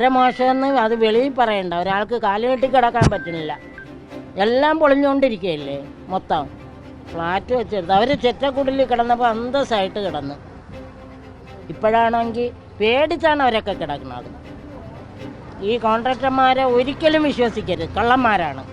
വളരെ മോശമെന്ന് അത് വെളിയിൽ പറയണ്ട. ഒരാൾക്ക് കാലുകെട്ടി കിടക്കാൻ പറ്റുന്നില്ല. എല്ലാം പൊളിഞ്ഞുകൊണ്ടിരിക്കുകയല്ലേ മൊത്തം. ഫ്ലാറ്റ് വെച്ചെടുത്ത് അവർ ചെറ്റക്കുടിലിൽ കിടന്നപ്പോൾ അന്തസ്സായിട്ട് കിടന്ന്. ഇപ്പോഴാണെങ്കിൽ പേടിച്ചാണ് അവരൊക്കെ കിടക്കുന്നത്. ഈ കോൺട്രാക്ടർമാരെ ഒരിക്കലും വിശ്വസിക്കരുത്, കള്ളന്മാരാണ്.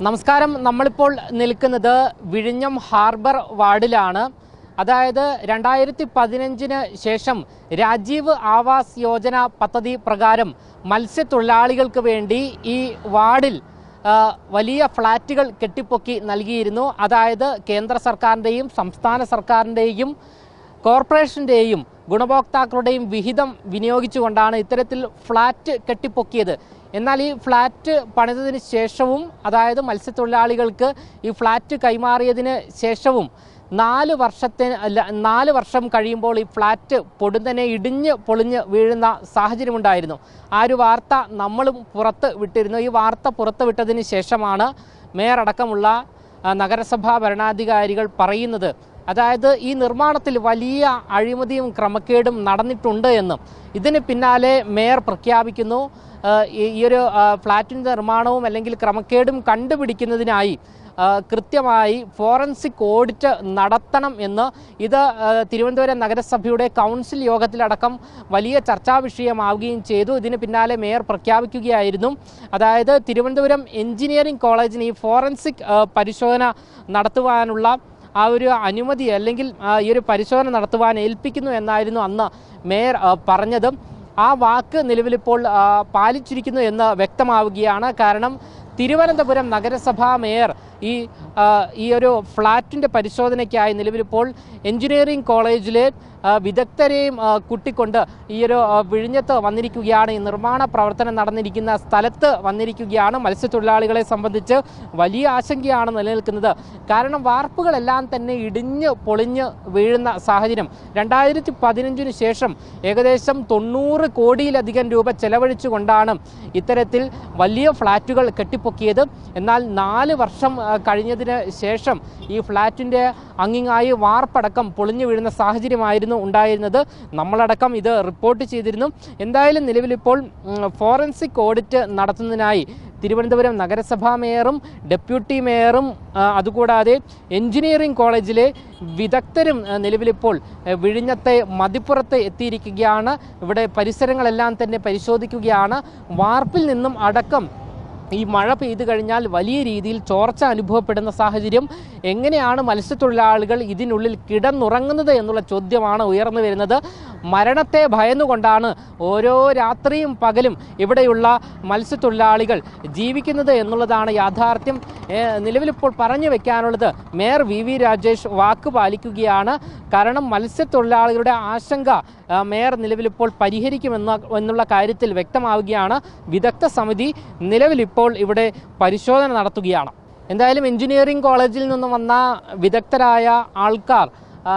നമസ്കാരം. നമ്മളിപ്പോൾ നിൽക്കുന്നത് വിഴിഞ്ഞം ഹാർബർ വാർഡിലാണ്. അതായത് 2015 ശേഷം രാജീവ് ആവാസ് യോജന പദ്ധതി പ്രകാരം മത്സ്യത്തൊഴിലാളികൾക്ക് വേണ്ടി ഈ വാർഡിൽ വലിയ ഫ്ലാറ്റുകൾ കെട്ടിപ്പൊക്കി നൽകിയിരുന്നു. അതായത് കേന്ദ്ര സർക്കാരിൻ്റെയും സംസ്ഥാന സർക്കാരിൻ്റെയും കോർപ്പറേഷൻ്റെയും ഗുണഭോക്താക്കളുടെയും വിഹിതം വിനിയോഗിച്ചുകൊണ്ടാണ് ഇത്തരത്തിൽ ഫ്ലാറ്റ് കെട്ടിപ്പൊക്കിയത്. എന്നാൽ ഈ ഫ്ലാറ്റ് പണിതതിന് ശേഷവും, അതായത് മത്സ്യത്തൊഴിലാളികൾക്ക് ഈ ഫ്ലാറ്റ് കൈമാറിയതിന് ശേഷവും 4 വർഷം കഴിയുമ്പോൾ ഈ ഫ്ലാറ്റ് പൊടുന്നനെ ഇടിഞ്ഞ് പൊളിഞ്ഞ് വീഴുന്ന സാഹചര്യമുണ്ടായിരുന്നു. ആ ഒരു വാർത്ത നമ്മളും പുറത്ത് വിട്ടിരുന്നു. ഈ വാർത്ത പുറത്ത് വിട്ടതിന് ശേഷമാണ് മേയർ അടക്കമുള്ള നഗരസഭാ ഭരണാധികാരികൾ പറയുന്നത്, അതായത് ഈ നിർമ്മാണത്തിൽ വലിയ അഴിമതിയും ക്രമക്കേടും നടന്നിട്ടുണ്ട് എന്നും. ഇതിന് പിന്നാലെ മേയർ പ്രഖ്യാപിക്കുന്നു, ഈ ഒരു ഫ്ലാറ്റിൻ്റെ നിർമ്മാണവും അല്ലെങ്കിൽ ക്രമക്കേടും കണ്ടുപിടിക്കുന്നതിനായി കൃത്യമായി ഫോറൻസിക് ഓഡിറ്റ് നടത്തണം എന്ന്. ഇത് തിരുവനന്തപുരം നഗരസഭയുടെ കൗൺസിൽ യോഗത്തിലടക്കം വലിയ ചർച്ചാ വിഷയമാവുകയും ചെയ്തു. ഇതിന് പിന്നാലെ മേയർ പ്രഖ്യാപിക്കുകയായിരുന്നു, അതായത് തിരുവനന്തപുരം എഞ്ചിനീയറിംഗ് കോളേജിന് ഈ ഫോറൻസിക് പരിശോധന നടത്തുവാനുള്ള ആ ഒരു അനുമതി അല്ലെങ്കിൽ ഈ ഒരു പരിശോധന നടത്തുവാൻ ഏൽപ്പിക്കുന്നു എന്നായിരുന്നു അന്ന് മേയർ പറഞ്ഞത്. ആ വാക്ക് നിലവിലിപ്പോൾ പാലിച്ചിരിക്കുന്നു എന്ന് വ്യക്തമാവുകയാണ്. കാരണം തിരുവനന്തപുരം നഗരസഭാ മേയർ ഈ ഒരു ഫ്ലാറ്റിൻ്റെ പരിശോധനയ്ക്കായി നിലവിലിപ്പോൾ എഞ്ചിനീയറിംഗ് കോളേജിലെ വിദഗ്ധരെയും കൂട്ടിക്കൊണ്ട് ഈ ഒരു വിഴിഞ്ഞത്ത് വന്നിരിക്കുകയാണ്. ഈ നിർമ്മാണ പ്രവർത്തനം നടന്നിരിക്കുന്ന സ്ഥലത്ത് വന്നിരിക്കുകയാണ്. മത്സ്യത്തൊഴിലാളികളെ സംബന്ധിച്ച് വലിയ ആശങ്കയാണ് നിലനിൽക്കുന്നത്. കാരണം വാർപ്പുകളെല്ലാം തന്നെ ഇടിഞ്ഞ് പൊളിഞ്ഞ് വീഴുന്ന സാഹചര്യം. 2015 ശേഷം ഏകദേശം 90 കോടിയിലധികം രൂപ ചെലവഴിച്ചുകൊണ്ടാണ് ഇത്തരത്തിൽ വലിയ ഫ്ലാറ്റുകൾ കെട്ടിപ്പൊക്കിയത്. എന്നാൽ 4 വർഷം കഴിഞ്ഞതിന് ശേഷം ഈ ഫ്ലാറ്റിൻ്റെ അങ്ങിങ്ങായി വാർപ്പടക്കം പൊളിഞ്ഞു വീഴുന്ന സാഹചര്യമായിരുന്നു ഉണ്ടായിരുന്നത്. നമ്മളടക്കം ഇത് റിപ്പോർട്ട് ചെയ്തിരുന്നു. എന്തായാലും നിലവിലിപ്പോൾ ഫോറൻസിക് ഓഡിറ്റ് നടത്തുന്നതിനായി തിരുവനന്തപുരം നഗരസഭാ മേയറും ഡെപ്യൂട്ടി മേയറും അതുകൂടാതെ എഞ്ചിനീയറിംഗ് കോളേജിലെ വിദഗ്ധരും നിലവിലിപ്പോൾ വിഴിഞ്ഞത്തെ മതിപ്പുറത്ത് എത്തിയിരിക്കുകയാണ്. ഇവിടെ പരിസരങ്ങളെല്ലാം തന്നെ പരിശോധിക്കുകയാണ്. വാർപ്പിൽ നിന്നും അടക്കം ഈ മഴ പെയ്തു കഴിഞ്ഞാൽ വലിയ രീതിയിൽ ചോർച്ച അനുഭവപ്പെടുന്ന സാഹചര്യം. എങ്ങനെയാണ് മത്സ്യത്തൊഴിലാളികൾ ഇതിനുള്ളിൽ കിടന്നുറങ്ങുന്നത് എന്നുള്ള ചോദ്യമാണ് ഉയർന്നു വരുന്നത്. മരണത്തെ ഭയന്നുകൊണ്ടാണ് ഓരോ രാത്രിയും പകലും ഇവിടെയുള്ള മത്സ്യത്തൊഴിലാളികൾ ജീവിക്കുന്നത് എന്നുള്ളതാണ് യാഥാർത്ഥ്യം. നിലവിലിപ്പോൾ പറഞ്ഞു വെക്കാനുള്ളത്, മേയർ വി രാജേഷ് വാക്ക് പാലിക്കുകയാണ്. കാരണം മത്സ്യത്തൊഴിലാളികളുടെ ആശങ്ക മേയർ നിലവിലിപ്പോൾ പരിഹരിക്കുമെന്നുള്ള കാര്യത്തിൽ വ്യക്തമാവുകയാണ്. വിദഗ്ധ സമിതി നിലവിലിപ്പോൾ ഇവിടെ പരിശോധന നടത്തുകയാണ്. എന്തായാലും എഞ്ചിനീയറിംഗ് കോളേജിൽ നിന്ന് വന്ന വിദഗ്ധരായ ആൾക്കാർ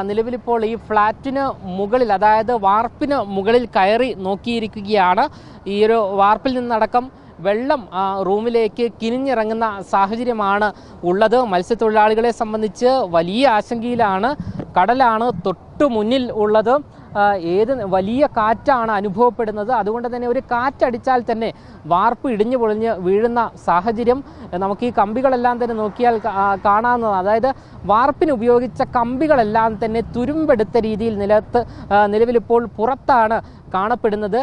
നിലവിലിപ്പോൾ ഈ ഫ്ലാറ്റിന് മുകളിൽ, അതായത് വാർപ്പിന് മുകളിൽ കയറി നോക്കിയിരിക്കുകയാണ്. ഈ ഒരു വാർപ്പിൽ നിന്നടക്കം വെള്ളം റൂമിലേക്ക് കിനിഞ്ഞിറങ്ങുന്ന സാഹചര്യമാണ് ഉള്ളത്. മത്സ്യത്തൊഴിലാളികളെ സംബന്ധിച്ച് വലിയ ആശങ്കയിലാണ്. കടലാണ് തൊട്ടു മുന്നിൽ ഉള്ളത്. വലിയ കാറ്റാണ് അനുഭവപ്പെടുന്നത്. അതുകൊണ്ട് തന്നെ ഒരു കാറ്റടിച്ചാൽ തന്നെ വാർപ്പ് ഇടിഞ്ഞു പൊളിഞ്ഞ് വീഴുന്ന സാഹചര്യം നമുക്ക് ഈ കമ്പികളെല്ലാം തന്നെ നോക്കിയാൽ കാണാവുന്നതാണ്. അതായത് വാർപ്പിന് ഉപയോഗിച്ച കമ്പികളെല്ലാം തന്നെ തുരുമ്പെടുത്ത രീതിയിൽ നിലവിലിപ്പോൾ പുറത്താണ് കാണപ്പെടുന്നത്.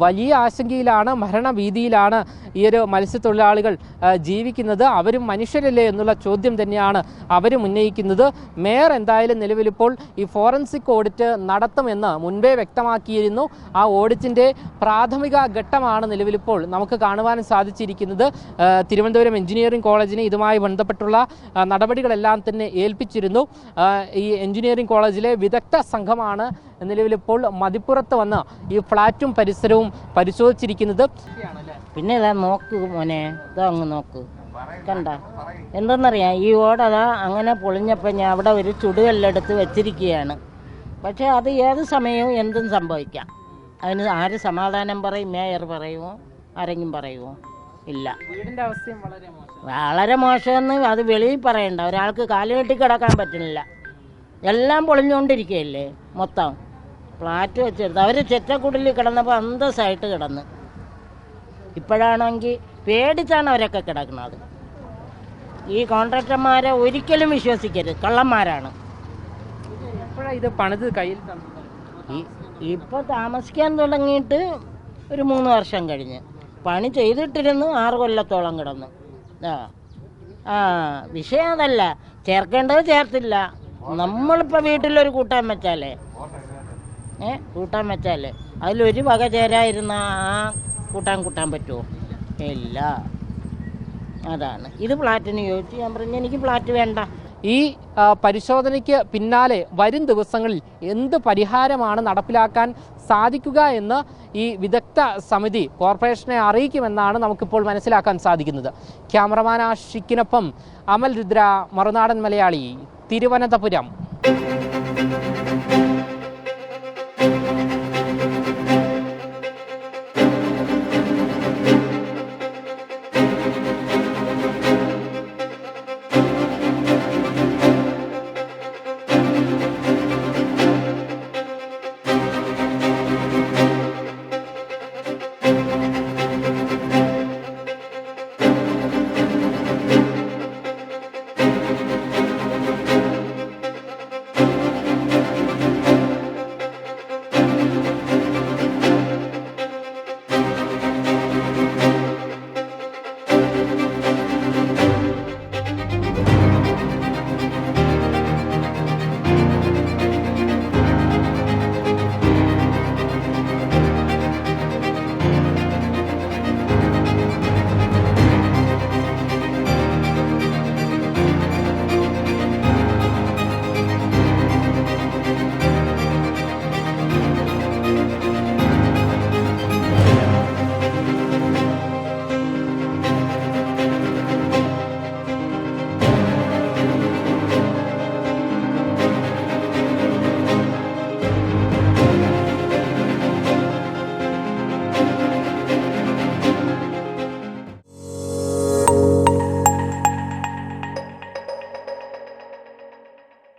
വലിയ ആശങ്കയിലാണ്, മരണഭീതിയിലാണ് ഈ ഒരു മത്സ്യത്തൊഴിലാളികൾ ജീവിക്കുന്നത്. അവരും മനുഷ്യരല്ലേ എന്നുള്ള ചോദ്യം തന്നെയാണ് അവരും ഉന്നയിക്കുന്നത്. മേയർ എന്തായാലും നിലവിലിപ്പോൾ ഈ ഫോറൻസിക് ഓഡിറ്റ് നടത്തുമെന്ന് മുൻപേ വ്യക്തമാക്കിയിരുന്നു. ആ ഓഡിറ്റിൻ്റെ പ്രാഥമിക ഘട്ടമാണ് നിലവിലിപ്പോൾ നമുക്ക് കാണുവാനും സാധിച്ചിരിക്കുന്നത്. തിരുവനന്തപുരം എഞ്ചിനീയറിംഗ് കോളേജിന് ഇതുമായി ബന്ധപ്പെട്ടുള്ള നടപടികളെല്ലാം തന്നെ ഏൽപ്പിച്ചിരുന്നു. ഈ എഞ്ചിനീയറിംഗ് കോളേജിലെ വിദഗ്ധ സംഘമാണ് നിലവിലിപ്പോൾ മതിപ്പുറത്ത് വന്ന് ഈ ഫ്ലാറ്റും പരിസരവും പരിശോധിച്ചിരിക്കുന്നത്. പിന്നെ ഇതാ നോക്ക് മോനെ, ഇതാ അങ്ങ് നോക്ക്, കണ്ട എന്തെന്നറിയാം. ഈ ഓടതാ അങ്ങനെ പൊളിഞ്ഞപ്പോൾ ഞാൻ അവിടെ ഒരു ചുടുകല്ലെടുത്ത് വെച്ചിരിക്കുകയാണ്. പക്ഷേ അത് ഏത് സമയവും എന്തും സംഭവിക്കാം. അതിന് ആര് സമാധാനം പറയും? മേയർ പറയുമോ? ആരെങ്കിലും പറയുമോ? ഇല്ല. വീടിൻ്റെ അവസ്ഥയും വളരെ മോശം. വളരെ മോശമെന്ന് അത് വെളിയിൽ പറയണ്ട. ഒരാൾക്ക് കാല് കെട്ടി കിടക്കാൻ പറ്റുന്നില്ല. എല്ലാം പൊളിഞ്ഞുകൊണ്ടിരിക്കുകയല്ലേ മൊത്തം. ഫ്ലാറ്റ് വെച്ചെടുത്ത് അവർ ചെറ്റക്കുടിൽ കിടന്നപ്പോൾ അന്തസ്സായിട്ട് കിടന്ന്. ഇപ്പോഴാണെങ്കിൽ പേടിച്ചാണ് അവരൊക്കെ കിടക്കുന്നത്. ഈ കോൺട്രാക്ടർമാരെ ഒരിക്കലും വിശ്വസിക്കരുത്, കള്ളന്മാരാണ്. എപ്പോഴാണ് ഇത് പണിത് കയ്യിൽ തന്നത്? ഇപ്പോൾ താമസിക്കാൻ തുടങ്ങിയിട്ട് ഒരു 3 വർഷം കഴിഞ്ഞ്. പണി ചെയ്തിട്ടിരുന്ന് 6 കൊല്ലത്തോളം കിടന്നു. ആ വിഷയം അതല്ല, ചേർക്കേണ്ടത് ചേർത്തില്ല. നമ്മളിപ്പോൾ വീട്ടിലൊരു കൂട്ടാൻ വെച്ചാലേ അതിലൊരു വക ചേരായിരുന്ന ആ കൂട്ടാൻ പറ്റുമോ? ഇല്ല. അതാണ് ഇത്. ഫ്ലാറ്റിന് ചോദിച്ചു, ഞാൻ പറഞ്ഞു എനിക്ക് ഫ്ലാറ്റ് വേണ്ട. ഈ പരിശോധനയ്ക്ക് പിന്നാലെ വരും ദിവസങ്ങളിൽ എന്ത് പരിഹാരമാണ് നടപ്പിലാക്കാൻ സാധിക്കുക എന്ന് ഈ വിദഗ്ധ സമിതി കോർപ്പറേഷനെ അറിയിക്കുമെന്നാണ് നമുക്കിപ്പോൾ മനസ്സിലാക്കാൻ സാധിക്കുന്നത്. ക്യാമറമാൻ ആഷിക്കിനൊപ്പം അമൽ രുദ്ര, മറുനാടൻ മലയാളി, തിരുവനന്തപുരം.